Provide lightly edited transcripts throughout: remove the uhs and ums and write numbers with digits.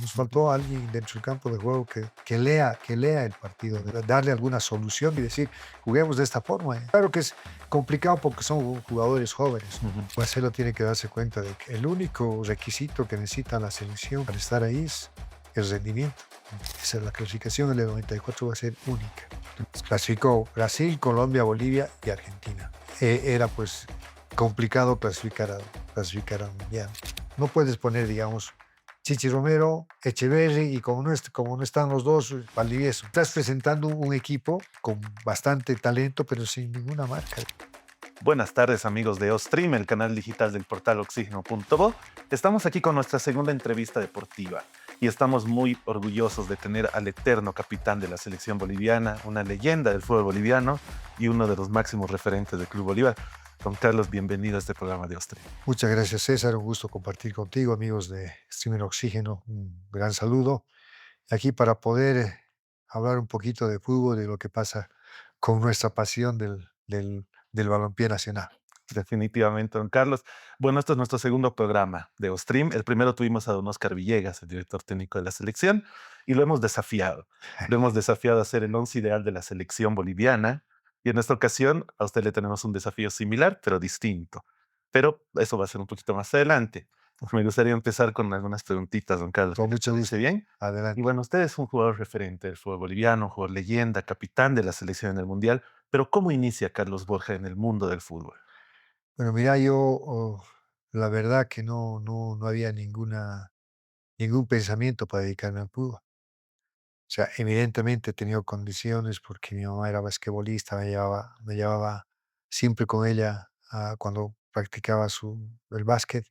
Nos Ujú. faltó alguien dentro del campo de juego que lea el partido, darle alguna solución y decir, juguemos de esta forma. Claro que es complicado porque son jugadores jóvenes. Ujú. Marcelo tiene que darse cuenta de que el único requisito que necesita la selección para estar ahí es el rendimiento. Esa es la clasificación del 94 va a ser única. Clasificó Brasil, Colombia, Bolivia y Argentina. Era pues complicado clasificar al mundial. No puedes poner, digamos, Chichi Romero, Echeverri y como no están los dos, Valdivieso. Estás presentando un equipo con bastante talento, pero sin ninguna marca. Buenas tardes amigos de Ostream, el canal digital del portal oxígeno.bo. Estamos aquí con nuestra segunda entrevista deportiva y estamos muy orgullosos de tener al eterno capitán de la selección boliviana, una leyenda del fútbol boliviano y uno de los máximos referentes del Club Bolívar. Don Carlos, bienvenido a este programa de Ostream. Muchas gracias, César. Un gusto compartir contigo, amigos de Streamer Oxígeno. Un gran saludo. Aquí para poder hablar un poquito de fútbol, de lo que pasa con nuestra pasión del balompié nacional. Definitivamente, don Carlos. Bueno, este es nuestro segundo programa de Ostream. El primero tuvimos a don Oscar Villegas, el director técnico de la selección, y lo hemos desafiado. Lo hemos desafiado a ser el once ideal de la selección boliviana. Y en esta ocasión a usted le tenemos un desafío similar, pero distinto. Pero eso va a ser un poquito más adelante. Me gustaría empezar con algunas preguntitas, don Carlos. Con mucho ¿Parece gusto. bien? Y Adelante. bueno, usted es un jugador referente del fútbol boliviano, un jugador leyenda, capitán de la selección en el Mundial. Pero ¿cómo inicia Carlos Borja en el mundo del fútbol? Bueno, mira, la verdad que no había ningún pensamiento para dedicarme al fútbol. O sea, evidentemente he tenido condiciones porque mi mamá era basquetbolista, me llevaba siempre con ella cuando practicaba el básquet.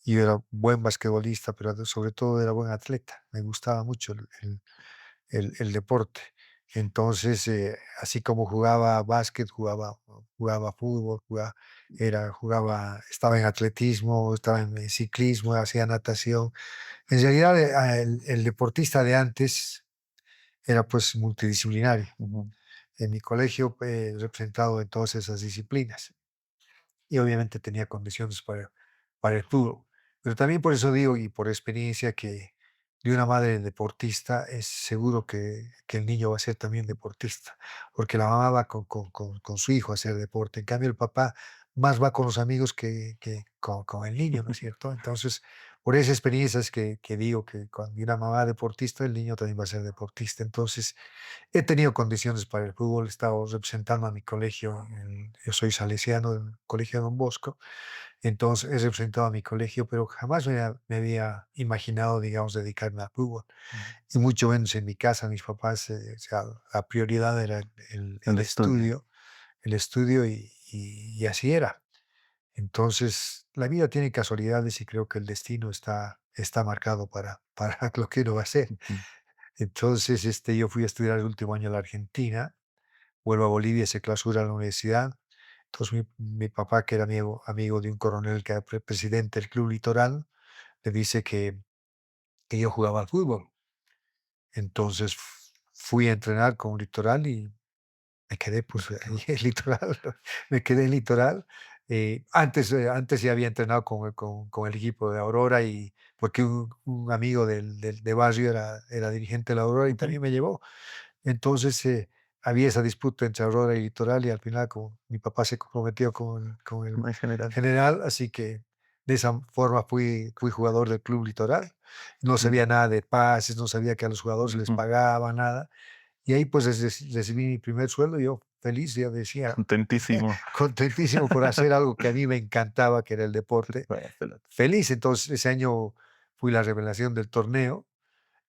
Y yo era buen basquetbolista, pero sobre todo era buen atleta. Me gustaba mucho el deporte. Entonces, así como jugaba básquet, jugaba fútbol, estaba en atletismo, estaba en ciclismo, hacía natación. En realidad, el deportista de antes era pues multidisciplinario. Ujú. En mi colegio, representado en todas esas disciplinas y obviamente tenía condiciones para el fútbol. Pero también por eso digo, y por experiencia, que de una madre deportista es seguro que el niño va a ser también deportista, porque la mamá va con su hijo a hacer deporte. En cambio, el papá más va con los amigos que con el niño, ¿no es cierto? Entonces, por esa experiencia es que digo que cuando una mamá deportista, el niño también va a ser deportista. Entonces, he tenido condiciones para el fútbol, he estado representando a mi colegio, yo soy salesiano del Colegio Don Bosco, entonces he representado a mi colegio, pero jamás me había imaginado, digamos, dedicarme al fútbol. Ujú. Y mucho menos en mi casa, mis papás, o sea, la prioridad era el, El el estudio. estudio, el estudio y así era. Entonces, la vida tiene casualidades y creo que el destino está marcado para lo que uno va a hacer. Ujú. Entonces, yo fui a estudiar el último año a la Argentina, vuelvo a Bolivia, se clausura la universidad. Entonces, mi papá, que era amigo de un coronel que era presidente del Club Litoral, le dice que yo jugaba al fútbol. Entonces, fui a entrenar con Litoral y me quedé, pues, ahí en Litoral, me quedé en Litoral. Antes ya había entrenado con el equipo de Aurora y porque un amigo de barrio era dirigente de la Aurora y Ujú. también me llevó. Entonces, había esa disputa entre Aurora y Litoral y al final como mi papá se comprometió con el No en general. general, así que de esa forma fui jugador del Club Litoral. No Mm. sabía nada de pases, no sabía que a los jugadores les Ujú. pagaba nada. Y ahí pues recibí mi primer sueldo y yo feliz, ya decía, Contentísimo. contentísimo por hacer algo que a mí me encantaba, que era el deporte. Vaya pelota. Feliz, entonces ese año fui la revelación del torneo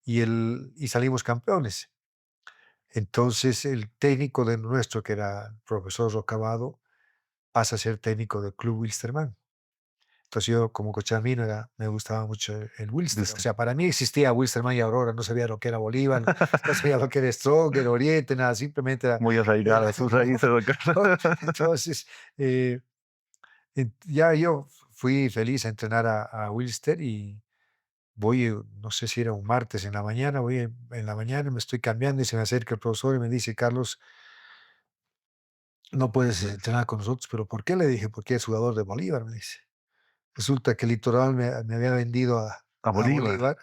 y salimos campeones. Entonces, el técnico de nuestro, que era el profesor Rocabado, pasa a ser técnico del Club Wilstermann. Entonces, yo como cochamino me gustaba mucho el Wilster. O Viste. sea, para mí existía Wilstermann y Aurora, no sabía lo que era Bolívar, no sabía lo que era Stronger, Oriente, nada, simplemente Muy era arraigada a sus raíces, don ¿no? Carlos. Entonces, eh, ya yo fui feliz a entrenar a Wilster y voy, no sé si era un martes en la mañana, voy en la mañana, me estoy cambiando y se me acerca el profesor y me dice, Carlos, no puedes entrenar con nosotros, pero ¿por qué? Le dije, porque es jugador de Bolívar, me dice. Resulta que Litoral me había vendido a, A a Bolívar. Bolívar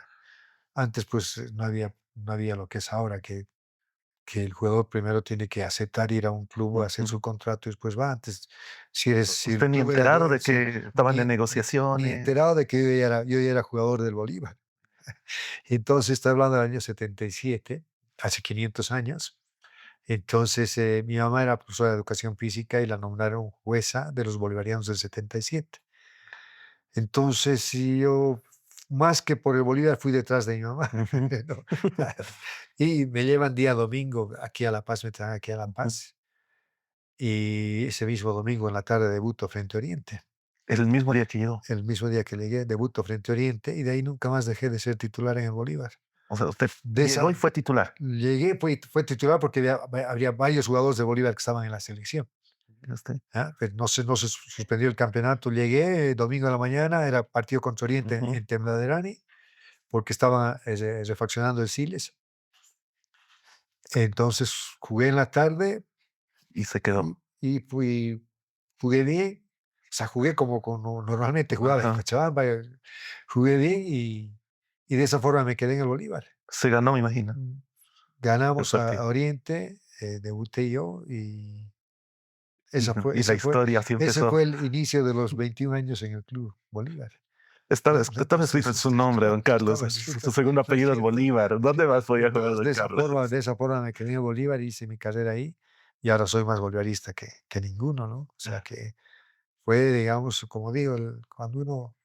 Antes, pues, no había lo que es ahora, que el jugador primero tiene que aceptar ir a un club, hacer Ujú. su contrato y después va. Antes, si el Usted ni club era enterado de sí, que estaban en ni negociaciones. enterado de que yo ya era jugador del Bolívar. Entonces, está hablando del año 77, hace 500 años. Entonces, mi mamá era profesora de educación física y la nombraron jueza de los bolivarianos del 77. Entonces, sí, yo, más que por el Bolívar, fui detrás de mi mamá, Ujú, ¿no? Y me llevan día domingo aquí a La Paz, me traen aquí a La ujú. Paz, y ese mismo domingo en la tarde debuto frente a Oriente. El mismo día que yo. El mismo día que llegué, debuto frente a Oriente, y de ahí nunca más dejé de ser titular en el Bolívar. O sea, usted De llegó y esa fue titular. Llegué, fue titular porque habría varios jugadores de Bolívar que estaban en la selección. Mire usted. Pero no se suspendió el campeonato. Llegué domingo a la mañana, era partido contra Oriente Ujú. en Temladerani, porque estaban refaccionando el Siles. Entonces jugué en la tarde Y se y, quedó. y jugué bien. O sea, jugué como normalmente jugaba en Ajá. Cochabamba. Jugué bien y de esa forma me quedé en el Bolívar. Se ganó, me imagino, Mm, el Ganamos a partido. Oriente, debuté yo y Y esa fue, y la ese fue, historia así ese empezó. fue el inicio de los 21 años en el Club Bolívar. Estaba De estaba escrito en su nombre, don Carlos. Estaba Su escrito, segundo apellido es ¿cierto? Bolívar. ¿Dónde más podía jugar Entonces, don de esa Carlos? forma de esa forma me quedé en Bolívar, hice mi carrera ahí, y ahora soy más bolivarista que ninguno, ¿no? O sea, Ah, que fue, digamos, como digo, cuando uno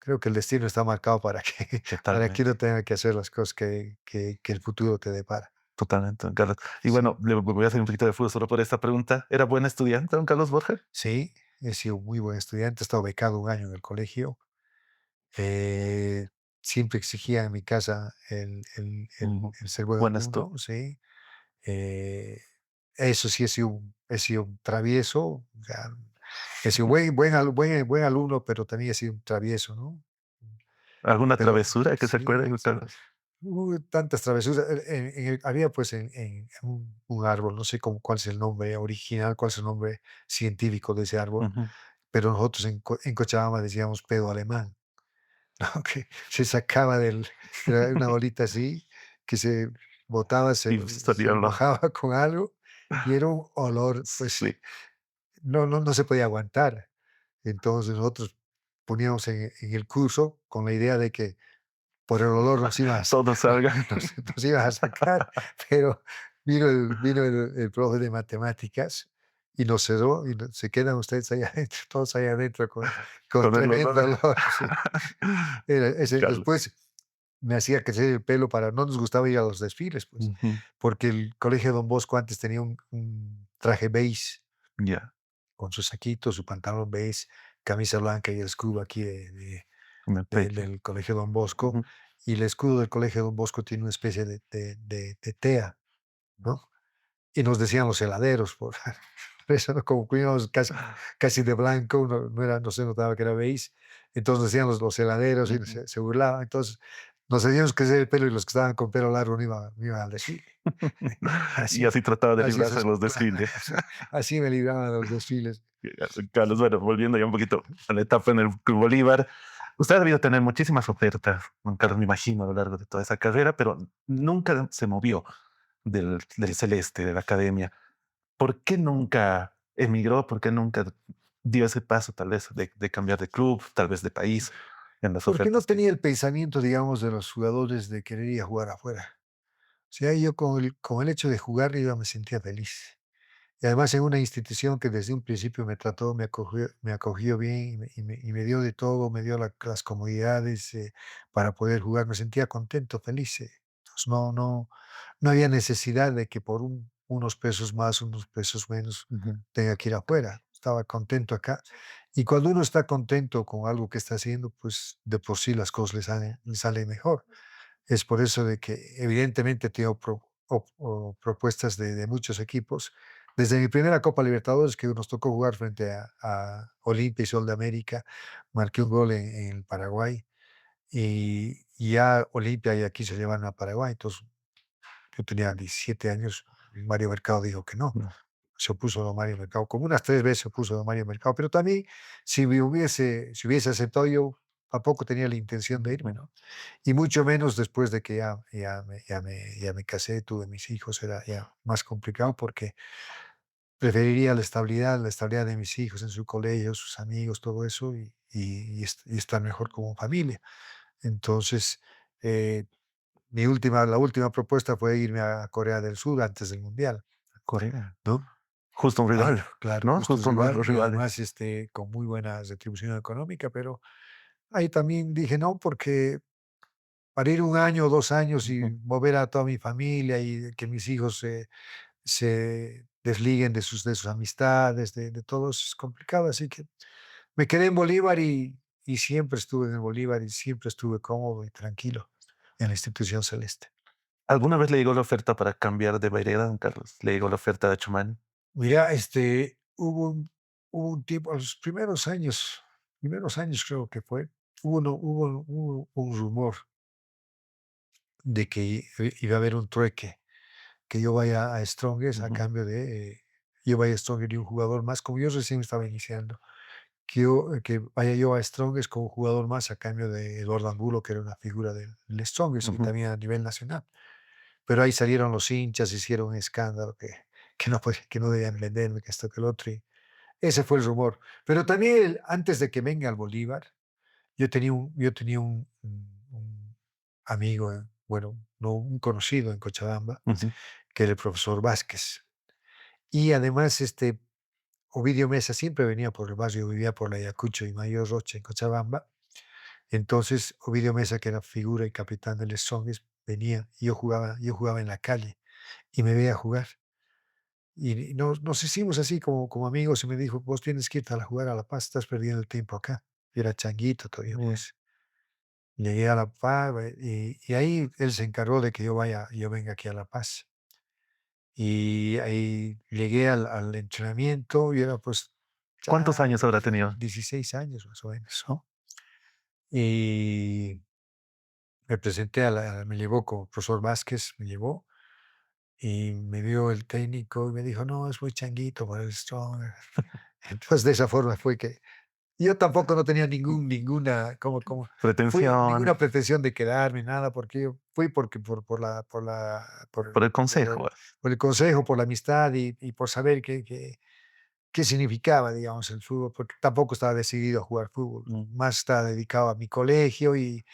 creo que el destino está marcado para que para que totalmente, uno tenga que hacer las cosas que el futuro te depara. totalmente, don Carlos. Y Sí. bueno, le voy a hacer un poquito de fútbol solo por esta pregunta. ¿Era buen estudiante, don Carlos Borja? Sí, he sido muy buen estudiante, he estado becado un año en el colegio. Eh, Siempre exigía en mi casa Ujú. el ser buen Buen alumno, estudio. sí. Eh, Eso sí, he sido un travieso, o sea, he sido buen alumno, pero también he sido un travieso, ¿no? ¿Alguna Pero travesura que se sí, acuerde, don Carlos? tantas travesuras. Había pues en un árbol, no sé cuál es el nombre original, cuál es el nombre científico de ese árbol, Ujú. pero nosotros en Cochabamba decíamos pedo alemán. ¿No? Que se sacaba era una bolita así, que se botaba, Y se salió lo mojaba con algo y era un olor, pues, sí, no se podía aguantar. Entonces, nosotros poníamos en el curso con la idea de que por el olor todo salga. nos iban a sacar, pero vino el profe de matemáticas y nos cerró y se quedan ustedes ahí adentro, todos ahí adentro con Con el tremendo olor. olor, sí. Carlos. Después me hacía crecer el pelo no nos gustaba ir a los desfiles, pues, Ujú. porque el colegio Don Bosco antes tenía un traje beige, Ya, con su saquito, su pantalón beige, camisa blanca y el escudo aquí en el pecho. del colegio Don Bosco, Ujú. y el escudo del colegio Don Bosco tiene una especie de tea, ¿no? Y nos decían los heladeros, por eso, ¿no? Como que íbamos casi de blanco, no se notaba que era beige, entonces decían los heladeros y Ujú. se burlaban, entonces nos hacíamos crecer el pelo y los que estaban con pelo largo no iban al desfile. Y Así así trataba de así librarse esas de los desfiles. así me libraban de los desfiles. Carlos, bueno, volviendo ya un poquito a la etapa en el Club Bolívar, usted ha debido tener muchísimas ofertas, don Carlos, me imagino, a lo largo de toda esa carrera, pero nunca se movió del celeste, de la academia. ¿Por qué nunca emigró? ¿Por qué nunca dio ese paso, tal vez, de cambiar de club, tal vez de país, en las Porque no ofertas que... tenía el pensamiento, digamos, de los jugadores de querer ir a jugar afuera. O sea, yo con el hecho de jugar, yo ya me sentía feliz. Y además en una institución que desde un principio me acogió bien y me dio de todo, me dio las comodidades para poder jugar, me sentía contento, feliz. Entonces no había necesidad de que por unos pesos más, unos pesos menos Ujú, tenga que ir afuera. Estaba contento acá. Y cuando uno está contento con algo que está haciendo, pues de por sí las cosas le salen mejor. Es por eso de que evidentemente tengo o propuestas de muchos equipos. Desde mi primera Copa Libertadores, que nos tocó jugar frente a Olimpia y Sol de América, marqué un gol en el Paraguay y ya Olimpia ya quiso llevarme a Paraguay. Entonces yo tenía 17 años, y Mario Mercado dijo que no. no, Se opuso don Mario Mercado, como unas 3 veces se opuso don Mario Mercado, pero también si hubiese aceptado yo, tampoco tenía la intención de irme, ¿no? Y mucho menos después de que ya me casé, tuve mis hijos, era ya más complicado porque preferiría la estabilidad de mis hijos en su colegio, sus amigos, todo eso, y estar mejor como familia. Entonces, eh, la última propuesta fue irme a Corea del Sur antes del Mundial, Corea. ¿no? Justo un Claro, rival, claro, ¿no? justo el Justo uno de rival los y rivales. además, con muy buena retribución económica, pero ahí también dije no, porque para ir 1 año o 2 años y Ujú. mover a toda mi familia y que mis hijos se desliguen de sus amistades, de todo eso es complicado, así que me quedé en Bolívar y siempre estuve en el Bolívar y siempre estuve cómodo y tranquilo en la institución celeste. ¿Alguna vez le llegó la oferta para cambiar de vereda, don Carlos? ¿Le llegó la oferta de Chumani? Mira, hubo un tiempo, a los primeros años creo que fue, hubo un rumor de que iba a haber un trueque, que yo vaya a Strongest a Ujú, cambio de, yo vaya a Strongest y un jugador más, como yo recién estaba iniciando, que vaya yo a Strongest como jugador más a cambio de Eduardo Angulo, que era una figura del Strongest y ujú. también a nivel nacional. Pero ahí salieron los hinchas, hicieron un escándalo que no debían venderme, que esto, que el otro. Ese fue el rumor. Pero también antes de que venga al Bolívar, yo tenía un amigo, bueno, no, un conocido en Cochabamba, Ujú, que era el profesor Vázquez. Y además, Ovidio Mesa siempre venía por el barrio, vivía por la Ayacucho y Mayor Rocha en Cochabamba. Entonces, Ovidio Mesa, que era figura y capitán del Strongest, venía y yo jugaba en la calle y me veía jugar. Y nos hicimos así como amigos y me dijo, vos tienes que irte a jugar a La Paz, estás perdiendo el tiempo acá. Yo era changuito todavía, bien. pues. Llegué a La Paz y ahí él se encargó de que yo venga aquí a La Paz. Y ahí llegué al entrenamiento y era pues ¿Cuántos ya años habrá tenido? 16 años más o menos, ¿no? Y me presenté me llevó como profesor Vázquez, me llevó y me vio el técnico y me dijo, no, es muy changuito para el Strong. Entonces, de esa forma fue que yo tampoco no tenía Pretensión, ninguna pretensión de quedarme, nada, porque yo fui porque por el consejo. por el consejo, por la amistad y por saber qué significaba, digamos, el fútbol, porque tampoco estaba decidido a jugar fútbol, más estaba dedicado a mi colegio y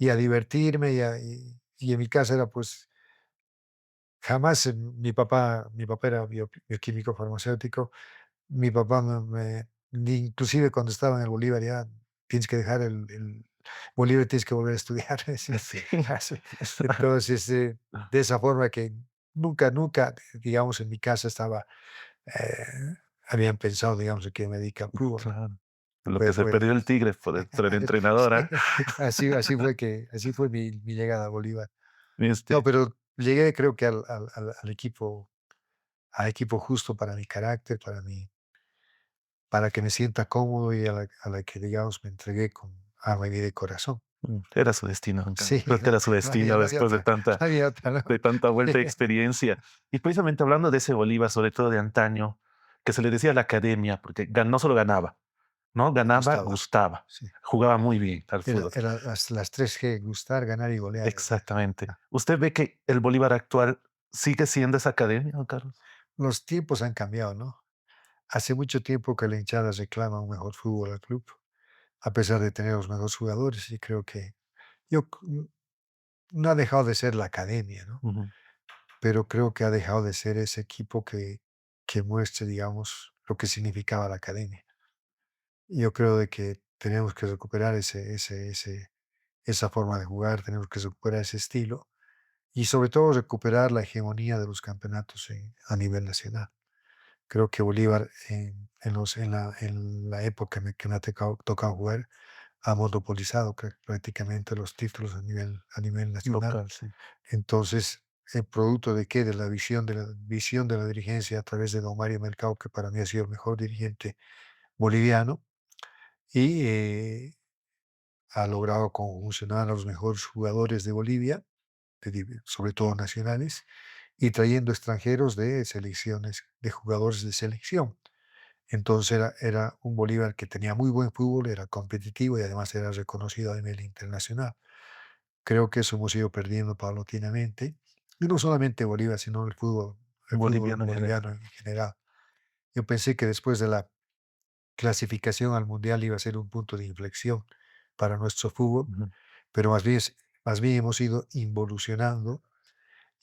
a divertirme y en mi casa era pues jamás mi papá era bioquímico farmacéutico. Mi papá ni inclusive cuando estaba en el Bolívar ya tienes que dejar el Bolívar, tienes que volver a estudiar, decía. Sí. Así. Entonces, de esa forma que nunca, digamos, en mi casa habían pensado, digamos, en que me dedique al fútbol. Claro. Lo que Pues se fue, perdió el Tigre por el entrenador, ¿ah? así fue mi llegada a Bolívar. No, Este, pero llegué creo que al equipo justo para mi carácter, para que me sienta cómodo y a la que, digamos, me entregué con alma, vida y corazón. era su destino, don Carlos. Sí, Creo que era su destino no había después de otra, tanta no había otra, ¿no? de tanta vuelta y experiencia. Y precisamente hablando de ese Bolívar, sobre todo de antaño, que se le decía la academia, porque no solo ganaba, ¿no? Ganaba, Gustaba, gustaba, sí. jugaba muy bien al fútbol. Era las 3 G, gustar, ganar y golear. Exactamente. ¿Usted ve que el Bolívar actual sigue siendo esa academia, don Carlos? Los tiempos han cambiado, ¿no? Hace mucho tiempo que la hinchada reclama un mejor fútbol al club, a pesar de tener los mejores jugadores, y creo que yo c no ha dejado de ser la academia, ¿no? Ujú. Pero creo que ha dejado de ser ese equipo que muestre, digamos, lo que significaba la academia. Yo creo de que tenemos que recuperar esa forma de jugar, tenemos que recuperar ese estilo y sobre todo recuperar la hegemonía de los campeonatos a nivel nacional. Creo que Bolívar en la época que me ha tocado jugar ha monopolizado prácticamente los títulos a nivel nacional. Local, sí. Entonces, el producto de qué? De la visión de la dirigencia a través de don Mario Mercado, que para mí ha sido el mejor dirigente boliviano, y ha logrado conjuncionar a los mejores jugadores de Bolivia, sobre todo nacionales, y trayendo extranjeros de selecciones, de jugadores de selección. Entonces era un Bolívar que tenía muy buen fútbol, era competitivo y además era reconocido a nivel internacional. Creo que eso hemos ido perdiendo paulatinamente. Y no solamente Bolívar, sino el fútbol Boliviano en boliviano general. en general. Yo pensé que después de la clasificación al Mundial iba a ser un punto de inflexión para nuestro fútbol, Ujú. pero más bien hemos ido involucionando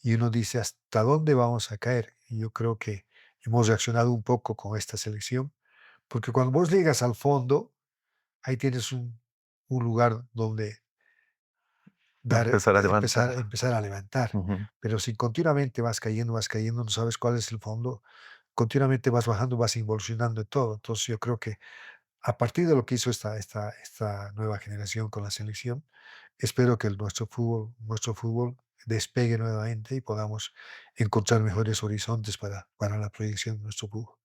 y uno dice, ¿hasta dónde vamos a caer? Y yo creo que hemos reaccionado un poco con esta selección, porque cuando vos llegas al fondo, ahí tienes un lugar donde Empezar a levantar. empezar a levantar. Ujú. Pero si continuamente vas cayendo, no sabes cuál es el fondo, continuamente vas bajando, vas involucionando en todo. Entonces yo creo que a partir de lo que hizo esta nueva generación con la selección, espero que nuestro fútbol despegue nuevamente y podamos encontrar mejores horizontes para la proyección de nuestro fútbol.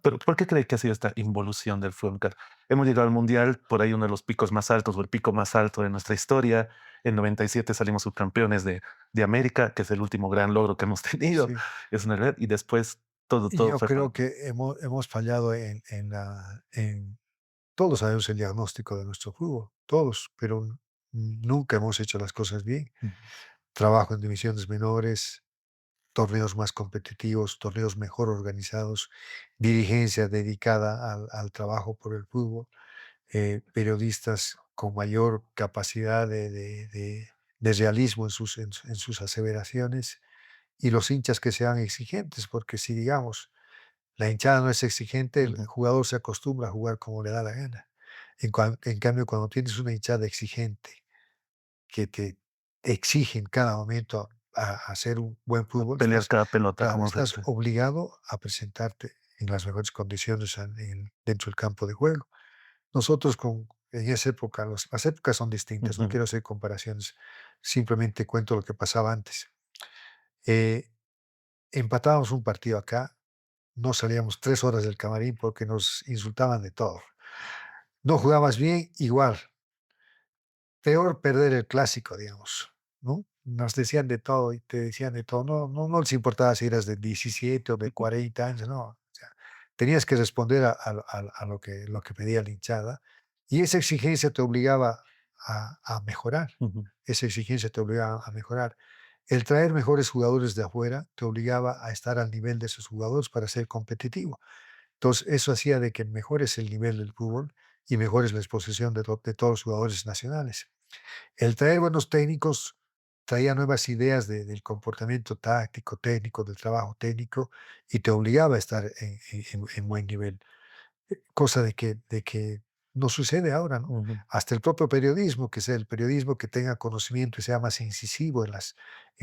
Pero ¿por qué cree que ha sido esta involución del fútbol? Hemos llegado al mundial, por ahí uno de los picos más altos o el pico más alto de nuestra historia. En 97 salimos subcampeones de América, que es el último gran logro que hemos tenido. Sí. Es una realidad. Y después todo, Y todo yo fue creo para. que hemos fallado todos sabemos el diagnóstico de nuestro fútbol, todos, pero nunca hemos hecho las cosas bien. Ujú, Trabajo en divisiones menores, torneos más competitivos, torneos mejor organizados, dirigencia dedicada al trabajo por el fútbol, periodistas con mayor capacidad de realismo en sus aseveraciones y los hinchas que sean exigentes, porque si digamos, la hinchada no es exigente, el ujú. jugador se acostumbra a jugar como le da la gana. En cambio, cuando tienes una hinchada exigente que te exige en cada momento a hacer un buen A fútbol, pelear cada pelota, claro, como se estás dice. obligado a presentarte en las mejores condiciones dentro del campo de juego. Nosotros en esa época, las épocas son distintas, no Ujú. quiero hacer comparaciones, simplemente cuento lo que pasaba antes. Eh, Empatábamos un partido acá, no salíamos 3 horas del camarín porque nos insultaban de todo. No jugabas bien, igual. Peor perder el clásico, digamos, ¿no? Nos decían de todo y te decían de todo. No les importaba si eras de 17 o de 40 años, no. O sea, tenías que responder a lo que pedía la hinchada y esa exigencia te obligaba a mejorar. Ujú. Esa exigencia te obligaba a mejorar. El traer mejores jugadores de afuera te obligaba a estar al nivel de esos jugadores para ser competitivo. Entonces, eso hacía de que mejores el nivel del fútbol y mejores la exposición de todos los jugadores nacionales. El traer buenos técnicos traía nuevas ideas del comportamiento táctico, técnico, del trabajo técnico y te obligaba a estar en buen nivel, cosa de que no sucede ahora, ¿no? Ujú. Hasta el propio periodismo, que sea el periodismo que tenga conocimiento y sea más incisivo en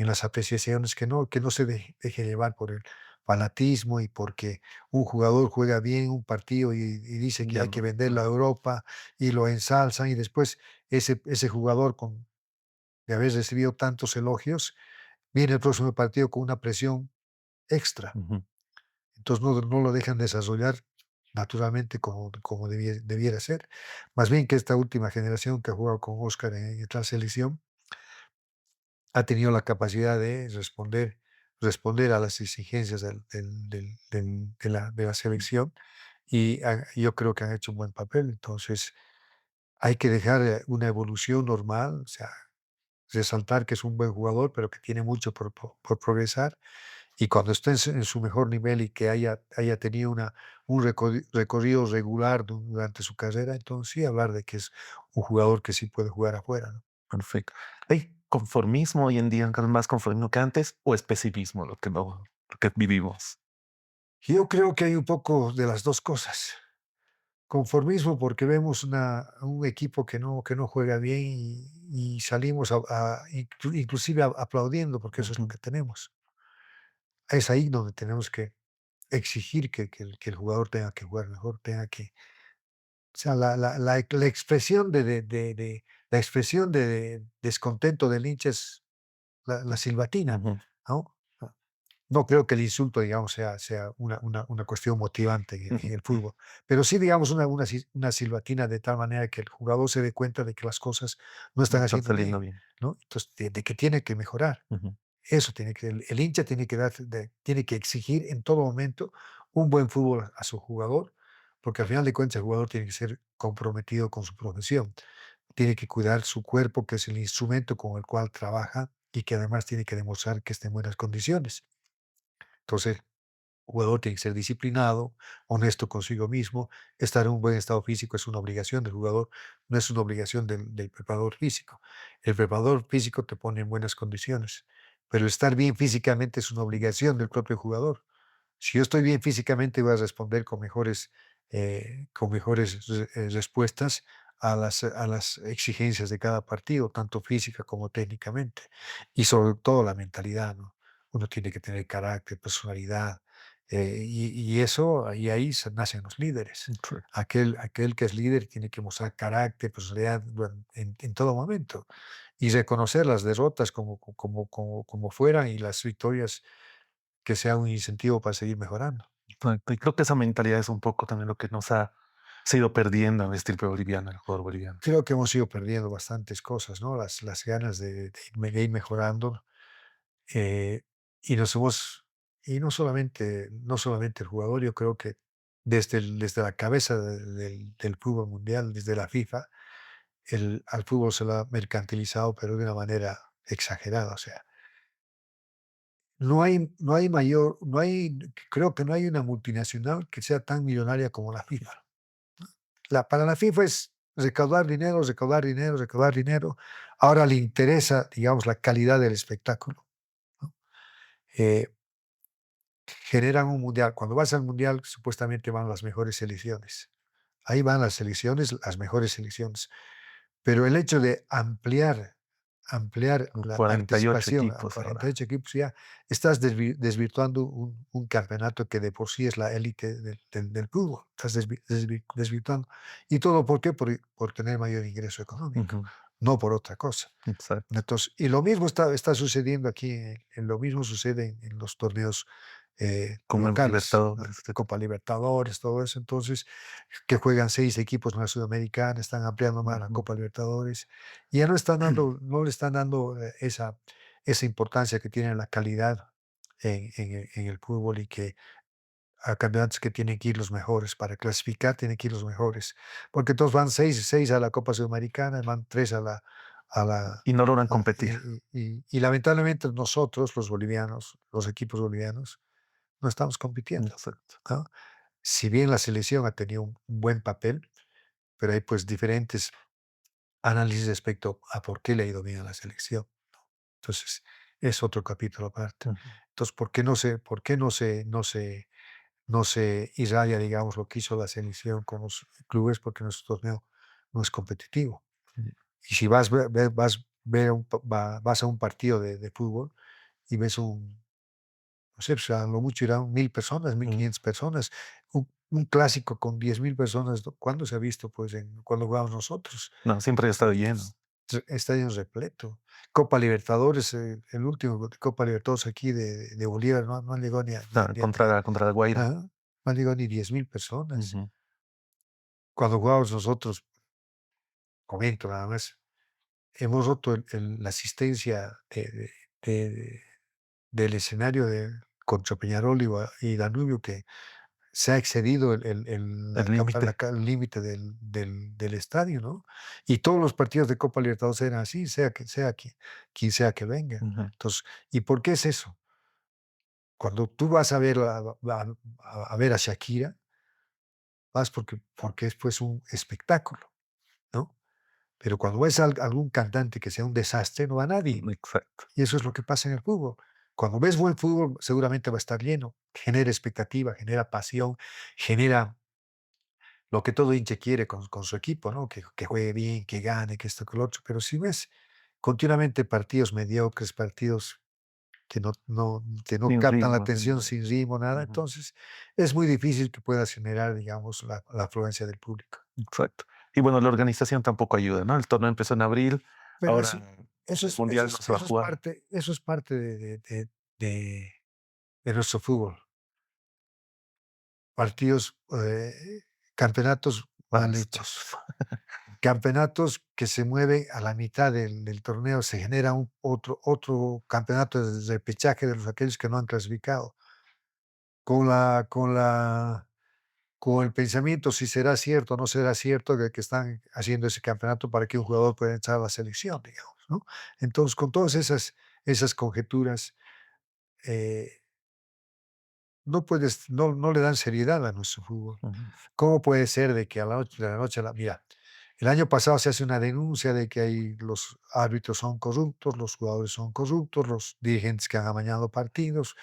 las apreciaciones, que no se deje llevar por el fanatismo y porque un jugador juega bien un partido y dice que Ya hay que no. venderlo a Europa y lo ensalzan y después ese jugador de haber recibido tantos elogios, viene el próximo partido con una presión extra. Ujú. Entonces no lo dejan desarrollar naturalmente como debiera ser. Más bien que esta última generación que ha jugado con Oscar en esta selección ha tenido la capacidad de responder a las exigencias de la selección y yo creo que han hecho un buen papel. Entonces hay que dejar una evolución normal, o sea, resaltar que es un buen jugador, pero que tiene mucho por progresar. Y cuando esté en su mejor nivel y que haya tenido un recorrido regular durante su carrera, entonces sí hablar de que es un jugador que sí puede jugar afuera, ¿no? Perfecto. ¿Hay conformismo hoy en día, más conformismo que antes, o es pesimismo lo que no, lo que vivimos? Y yo creo que hay un poco de las dos cosas. Conformismo porque vemos un equipo que no juega bien y salimos inclusive aplaudiendo porque eso es lo Ujú. que tenemos. Es ahí donde tenemos que exigir que el jugador tenga que jugar mejor, o sea, la expresión la expresión de descontento del hincha es la silbatina, Ujú. ¿no? No creo que el insulto, digamos, sea una cuestión motivante en el fútbol, pero sí, digamos, una silbatina de tal manera que el jugador se dé cuenta de que las cosas no No están están haciendo saliendo bien, bien. ¿no? Entonces, de que tiene que mejorar. Ujú. Eso el hincha tiene que exigir en todo momento un buen fútbol a su jugador porque al final de cuentas el jugador tiene que ser comprometido con su profesión, tiene que cuidar su cuerpo, que es el instrumento con el cual trabaja y que además tiene que demostrar que está en buenas condiciones. Entonces, jugador tiene que ser disciplinado, honesto consigo mismo. Estar en un buen estado físico es una obligación del jugador, no es una obligación del preparador físico. El preparador físico te pone en buenas condiciones, pero estar bien físicamente es una obligación del propio jugador. Si yo estoy bien físicamente, voy a responder con mejores respuestas a las exigencias de cada partido, tanto física como técnicamente. Y sobre todo la mentalidad, ¿no? Uno tiene que tener carácter, personalidad, y eso, y ahí nacen los líderes. Exacto. Aquel que es líder tiene que mostrar carácter, personalidad en todo momento y reconocer las derrotas como fueran y las victorias que sea un incentivo para seguir mejorando. Exacto. Y creo que esa mentalidad es un poco también lo que nos ha se ha ido perdiendo en el estilo boliviano, el jugador boliviano. Creo que hemos ido perdiendo bastantes cosas, ¿no? Las ganas de ir mejorando, eh, y nos hemos y no solamente el jugador, yo creo que desde la cabeza del fútbol mundial, desde la FIFA, al fútbol se lo ha mercantilizado, pero de una manera exagerada, o sea, creo que no hay una multinacional que sea tan millonaria como la FIFA. Para la FIFA es recaudar dinero, recaudar dinero, recaudar dinero. Ahora le interesa, digamos, la calidad del espectáculo, ¿no? Eh, Generan un mundial. Cuando vas al mundial, supuestamente van las mejores selecciones. Ahí van las selecciones, las mejores selecciones. Pero el hecho de ampliar la 48 participación a equipos ahora. 48 equipos, ya estás desvirtuando un campeonato que de por sí es la élite del fútbol. Estás desvirtuando. ¿Y todo por qué? Por tener mayor ingreso económico, Ujú. no por otra cosa. Exacto. Entonces, y lo mismo está sucediendo aquí, lo mismo sucede en los torneos Como hemos locales, ¿no? Libertadores, etcétera. Copa Libertadores, todo eso. Entonces, que juegan 6 equipos en la Sudamericana, están ampliando más la Ujú. Copa Libertadores, y ya no le están dando esa importancia que tiene la calidad en el fútbol y que a campeonatos que tienen que ir los mejores, para clasificar tienen que ir los mejores, porque todos van seis a la Copa Sudamericana, van 3 a la Y no logran a competir. y lamentablemente nosotros, los bolivianos, los equipos bolivianos, no estamos compitiendo, Exacto. ¿no? Si bien la selección ha tenido un buen papel, pero hay, pues, diferentes análisis respecto a por qué le ha ido bien a la selección. Entonces, es otro capítulo aparte. Ujú. Entonces, ¿por qué no se irradia, digamos, lo que hizo la selección con los clubes? Porque nuestro torneo no es competitivo. Sí. Y si vas a un partido de fútbol y ves no sé, pues, a lo mucho irán 1000 personas, mil Mm. quinientas personas. Un clásico con 10,000 personas, ¿cuándo se ha visto? Pues, cuando jugamos nosotros. No, siempre ha estado lleno. Estadios repleto. Copa Libertadores, el último de Copa Libertadores aquí de Bolívar, no han llegado Contra la Guaira. ajá, no han llegado ni 10,000 personas. Ujú. Cuando jugábamos nosotros, comento nada más, hemos roto la asistencia del escenario contra Peñarol y Danubio, que se ha excedido El límite. el límite del estadio, ¿no? Y todos los partidos de Copa Libertadores eran así, quien sea que venga. Ujú. Entonces, ¿y por qué es eso? Cuando tú vas a ver a Shakira, vas porque es, pues, un espectáculo, ¿no? Pero cuando ves a algún cantante que sea un desastre, no va nadie. Exacto. Y eso es lo que pasa en el fútbol. Cuando ves buen fútbol, seguramente va a estar lleno. Genera expectativa, genera pasión, genera lo que todo hincha quiere con su equipo, ¿no? Que juegue bien, que gane, que esto, que lo otro. Pero si ves continuamente partidos mediocres, partidos que no Sin captan la ritmo, atención, sin sin ritmo, nada, ujú. entonces es muy difícil que puedas generar, digamos, la afluencia del público. Exacto. Y bueno, la organización tampoco ayuda, ¿no? El torneo empezó en abril, Pero ahora eso, eso el es, eso mundial no es, se va a eso es jugar. parte, eso es parte de, de nuestro fútbol. Partidos, campeonatos mal Malestos. hechos. Campeonatos que se mueven a la mitad del torneo, se genera otro campeonato de repechaje de aquellos que no han clasificado. Con la con el pensamiento si será cierto o no será cierto de que están haciendo ese campeonato para que un jugador pueda entrar a la selección, digamos, ¿no? Entonces, con todas esas conjeturas, eh, no le dan seriedad a nuestro fútbol. Ujú, ¿Cómo puede ser de que a la noche, de la noche a la mira, el año pasado se hace una denuncia de que los árbitros son corruptos, los jugadores son corruptos, los dirigentes que han amañado partidos,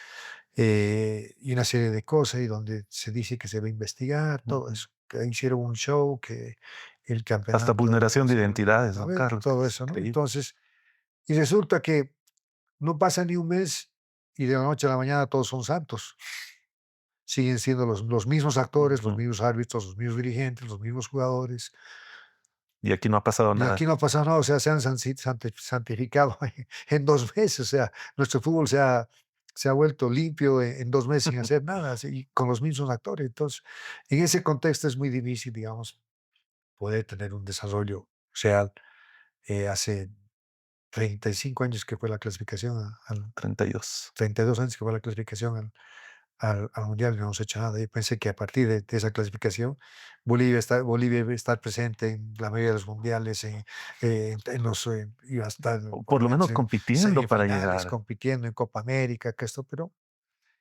y una serie de cosas, y donde se dice que se va a investigar, todo ujú. eso. Que hicieron un show, que el Hasta campeonato, vulneración de identidades, a don ver, Carlos, que todo es eso, ¿no? increíble. Entonces, y resulta que no pasa ni un mes y de la noche a la mañana todos son santos. Siguen siendo los mismos actores, los Ujú. mismos árbitros, los mismos dirigentes, los mismos jugadores. Y aquí no ha pasado Y aquí nada. no ha pasado nada, o sea, se han santificado en 2 meses, o sea, nuestro fútbol se ha vuelto limpio en 2 meses sin hacer nada, así, con los mismos actores. Entonces, en ese contexto es muy difícil, digamos, poder tener un desarrollo real. Hace 35 años que fue la clasificación al 32. 32 años que fue la clasificación al mundial, no hemos hecho nada. Yo pensé que a partir de esa clasificación, Bolivia iba a estar presente en la mayoría de los mundiales, iba a estar O por por lo lo menos menos en compitiendo para semifinales, llegar. compitiendo en Copa América, que esto, pero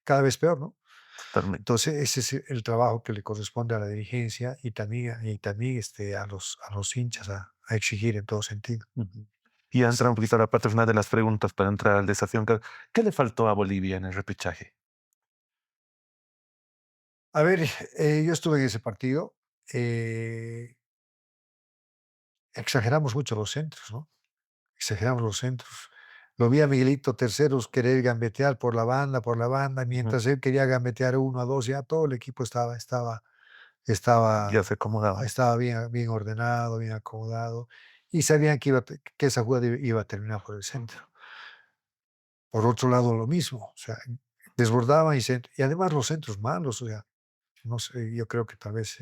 cada vez peor, ¿no? Totalmente. Entonces, ese es el trabajo que le corresponde a la dirigencia y también a los hinchas a exigir en todo sentido. Ujú. Y a entrar un poquito a la parte final de las preguntas para entrar al desafío. ¿Qué le faltó a Bolivia en el repechaje? A ver, yo estuve en ese partido. eh, Exageramos mucho los centros, ¿no? Exageramos los centros. Lo vi a Miguelito Terceros querer gambetear por la banda, Ujú. mientras él quería gambetear 1 a 2, ya todo el equipo Ya estaba, se acomodaban. estaba bien, bien ordenado, bien acomodado, y sabían que esa jugada iba a terminar por el centro. Por otro lado, lo mismo, o sea, desbordaban y además los centros malos, o sea, no sé, yo creo que tal vez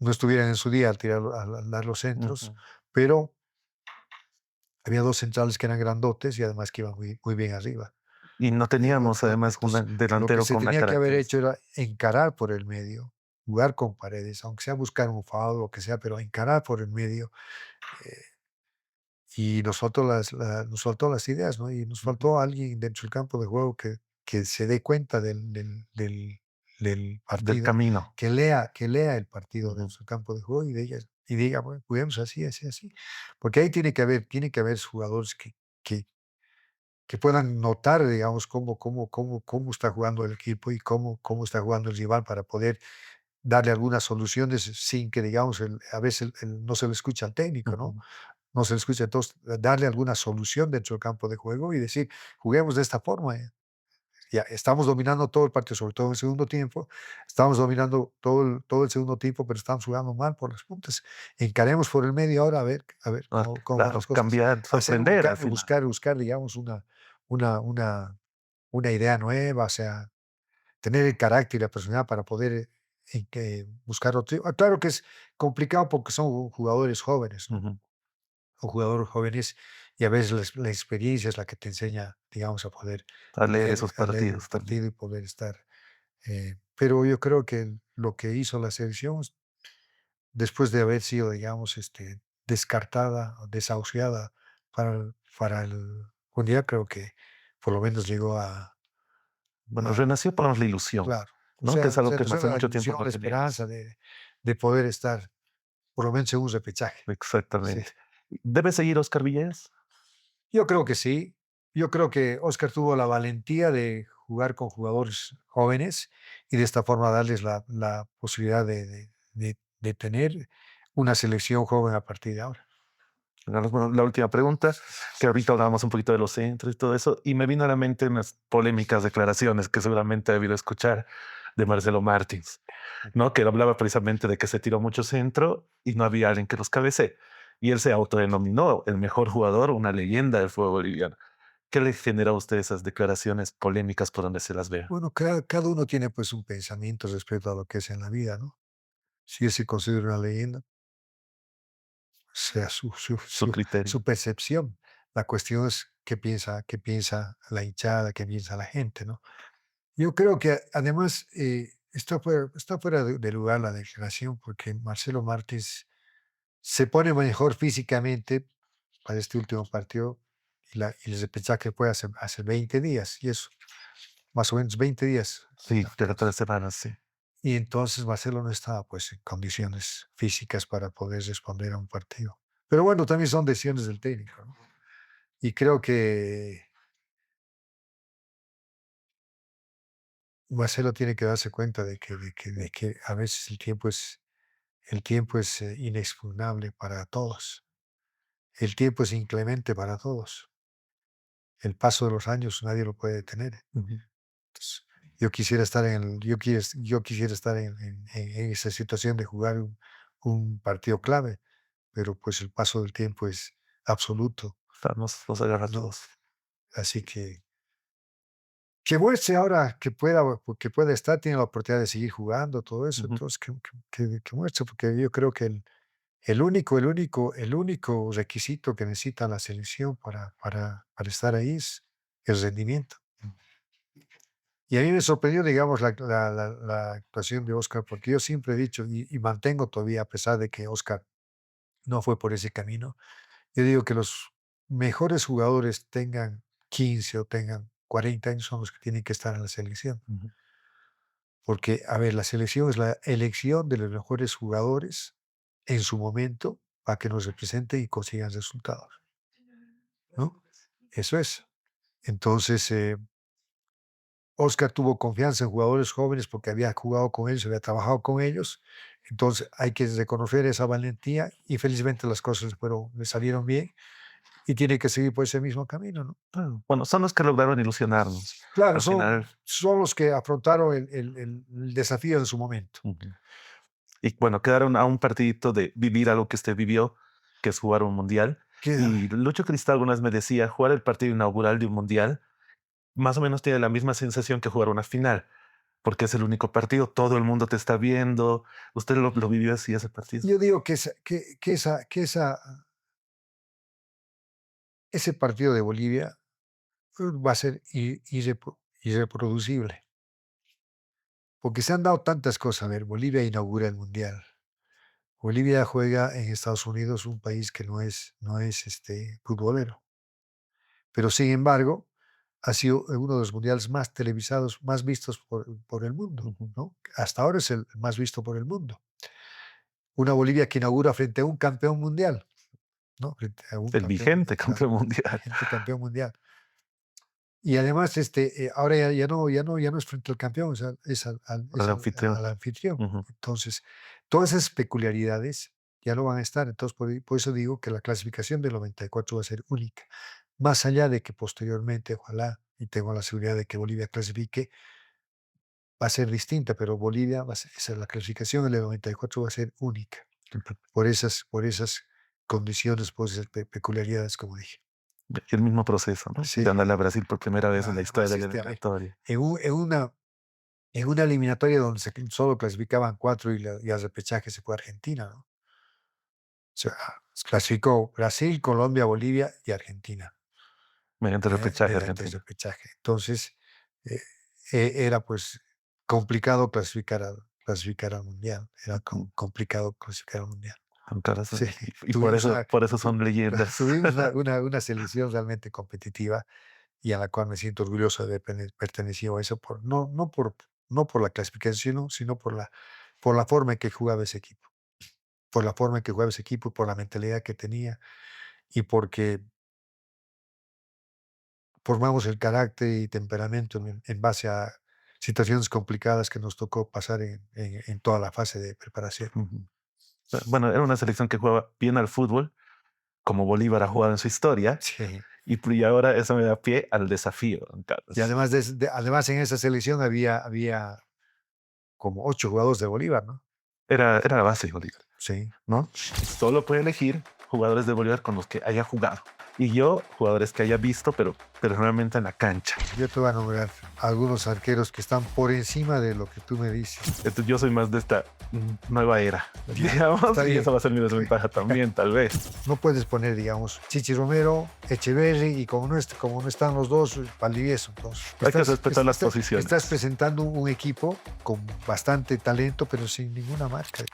no estuvieran en su día al dar los centros, Ujú. pero había 2 centrales que eran grandotes y además que iban muy bien arriba. Y no teníamos además Entonces, un lo que delantero se con la tenía que haber hecho característica era encarar por el medio, jugar con Paredes, aunque sea buscar un foul, lo que sea, pero encarar por el medio, eh, y nos faltó las ideas, ¿no? Y nos Ujú. faltó alguien dentro del campo de juego que se dé cuenta del Del partido, camino. que lea el partido Ujú. dentro del campo de juego y diga: "Bueno, juguemos así, así, así". Porque ahí tiene que haber jugadores que puedan notar, digamos, cómo está jugando el equipo y cómo está jugando el rival para poder darle algunas soluciones sin que, digamos, a veces no se le escucha al técnico, ¿no? Ujú. No se le escucha. Entonces, darle alguna solución dentro del campo de juego y decir, juguemos de esta forma. Ya estamos dominando todo el partido, sobre todo en el segundo tiempo. Estamos dominando todo el segundo tiempo, pero estamos jugando mal por las puntas. Encaremos por el medio ahora a ver Ah, cómo van las claro, cosas. cambiar, Hacer un sorprender al cambio, final. buscar, digamos, una, una, una idea nueva, o sea, tener el carácter y la personalidad para poder buscar otro. Claro que es complicado porque son jugadores jóvenes, ¿no? Ujú. O jugadores jóvenes y a veces la experiencia es la que te enseña, digamos, a poder A leer leer, esos a leer el partidos también. partido y poder estar. Pero yo creo que lo que hizo la selección, después de haber sido, digamos, descartada o desahuciada para el Mundial, creo que por lo menos llegó Bueno, a renació por la ilusión, claro, o ¿no? Que es sea, algo se que nos hace la mucho tiempo ilusión, no la esperanza teníamos. de poder estar por lo menos en un repechaje. Sí. Exactamente. ¿Debe seguir Oscar Villegas? Yo creo que sí. Yo creo que Oscar tuvo la valentía de jugar con jugadores jóvenes y de esta forma darles la posibilidad de tener una selección joven a partir de ahora. Bueno, la última pregunta, que ahorita hablábamos un poquito de los centros y todo eso, y me vino a la mente unas polémicas declaraciones que seguramente ha debido escuchar de Marcelo Martins, ¿no? Que él hablaba precisamente de que se tiró mucho centro y no había alguien que los cabecee. Y él se autodenominó el mejor jugador, una leyenda del fútbol boliviano. ¿Qué le genera a usted esas declaraciones polémicas por donde se las vea? Bueno, cada uno tiene pues un pensamiento respecto a lo que es en la vida, ¿no? Si él se considera una leyenda, sea su, su, Su su, criterio. su percepción. La cuestión es qué piensa la hinchada, qué piensa la gente, ¿no? Yo creo que además, está fuera de lugar la declaración porque Marcelo Martins se pone mejor físicamente para este último partido y el repechaje fue hace 20 días y eso, más o menos 20 días. Sí, de las 3 semanas, sí. Y entonces Marcelo no estaba pues en condiciones físicas para poder responder a un partido. Pero bueno, también son decisiones del técnico, ¿no? Y creo que Marcelo tiene que darse cuenta de que a veces el tiempo es inexpugnable para todos. El tiempo es inclemente para todos. El paso de los años nadie lo puede detener. Ujú. Entonces, yo quisiera estar en esa situación de jugar un partido clave, pero pues el paso del tiempo es absoluto, Nos agarra a ¿no? todos. Así que muestre ahora que pueda estar, tiene la oportunidad de seguir jugando, todo eso, Ujú. entonces que muestre, porque yo creo que el único requisito que necesita la selección para estar ahí es el rendimiento. Y a mí me sorprendió, digamos, la actuación de Oscar, porque yo siempre he dicho y mantengo todavía, a pesar de que Oscar no fue por ese camino, yo digo que los mejores jugadores tengan 15 o tengan 40 años son los que tienen que estar en la selección. Ujú. Porque, a ver, la selección es la elección de los mejores jugadores en su momento para que nos representen y consigan resultados, ¿no? Eso es. Entonces, Oscar tuvo confianza en jugadores jóvenes porque había jugado con ellos, había trabajado con ellos. Entonces, hay que reconocer esa valentía y felizmente las cosas le salieron bien y tiene que seguir por ese mismo camino, ¿no? Bueno, son los que lograron ilusionarnos. Claro, Al son, final, son los que afrontaron el desafío en su momento. ujú. Y bueno, quedaron a un partidito de vivir algo que usted vivió, que es jugar un mundial. Que, Y Lucho Cristal algunas me decía, jugar el partido inaugural de un mundial más o menos tiene la misma sensación que jugar una final, porque es el único partido, todo el mundo te está viendo. ¿Usted lo vivió así ese partido? yo digo ese partido de Bolivia va a ser irreproducible, porque se han dado tantas cosas. A ver, Bolivia inaugura el Mundial. Bolivia juega en Estados Unidos, un país que no es futbolero, pero sin embargo ha sido uno de los mundiales más televisados, más vistos por el mundo, Ujú. ¿no? Hasta ahora es el más visto por el mundo. Una Bolivia que inaugura frente a un campeón mundial, ¿no? Frente a un El campeón vigente mundial, claro, campeón mundial. vigente campeón mundial. Y además, ahora ya no es frente al campeón, o sea, es es El anfitrión. al anfitrión. Ujú. Entonces, todas esas peculiaridades ya no van a estar. Entonces, por eso digo que la clasificación del 94 va a ser única. Más allá de que posteriormente, ojalá, y tengo la seguridad de que Bolivia clasifique, va a ser distinta, pero Bolivia la clasificación del 94 va a ser única, por esas condiciones, por esas peculiaridades, como dije. Y el mismo proceso, ¿no? Sí, De ganarle a Brasil por primera vez en la historia además, de la a ver, eliminatoria. en, un- en una En una eliminatoria donde solo clasificaban 4 y al repechaje se fue Argentina, ¿no? O sea, clasificó Brasil, Colombia, Bolivia y Argentina, Mediante el repechaje mediante el argentino. repechaje. Entonces, eh, era, pues, complicado clasificar al mundial, era Ujú. complicado clasificar al mundial. Claro, Sí, y tuvimos una por eso tu son leyendas. tuvimos una selección realmente competitiva y a la cual me siento orgulloso de haber pertenecido a eso no por la clasificación, sino por la forma en que jugaba ese equipo, por la forma en que jugaba ese equipo, por la mentalidad que tenía y porque formamos el carácter y temperamento en base a situaciones complicadas que nos tocó pasar en toda la fase de preparación. Ujú. Bueno, era una selección que jugaba bien al fútbol, como Bolívar ha jugado en su historia, Sí. y ahora eso me da pie al desafío, don Y Carlos. además en esa selección había como 8 jugadores de Bolívar, ¿no? Era la base de Bolívar, Sí. ¿no? Solo puede elegir jugadores de Bolívar con los que haya jugado. Y yo, jugadores que haya visto, pero realmente en la cancha. Yo te voy a nombrar algunos arqueros que están por encima de lo que tú me dices. Entonces, yo soy más de esta nueva era, Ya, digamos, está y bien. eso va a ser mi desventaja también, tal vez. No puedes poner, digamos, Chichi Romero, Echeverri, y como no están los dos, Valdivieso. Entonces, Hay que respetar las posiciones. Estás presentando un equipo con bastante talento, pero sin ninguna marca.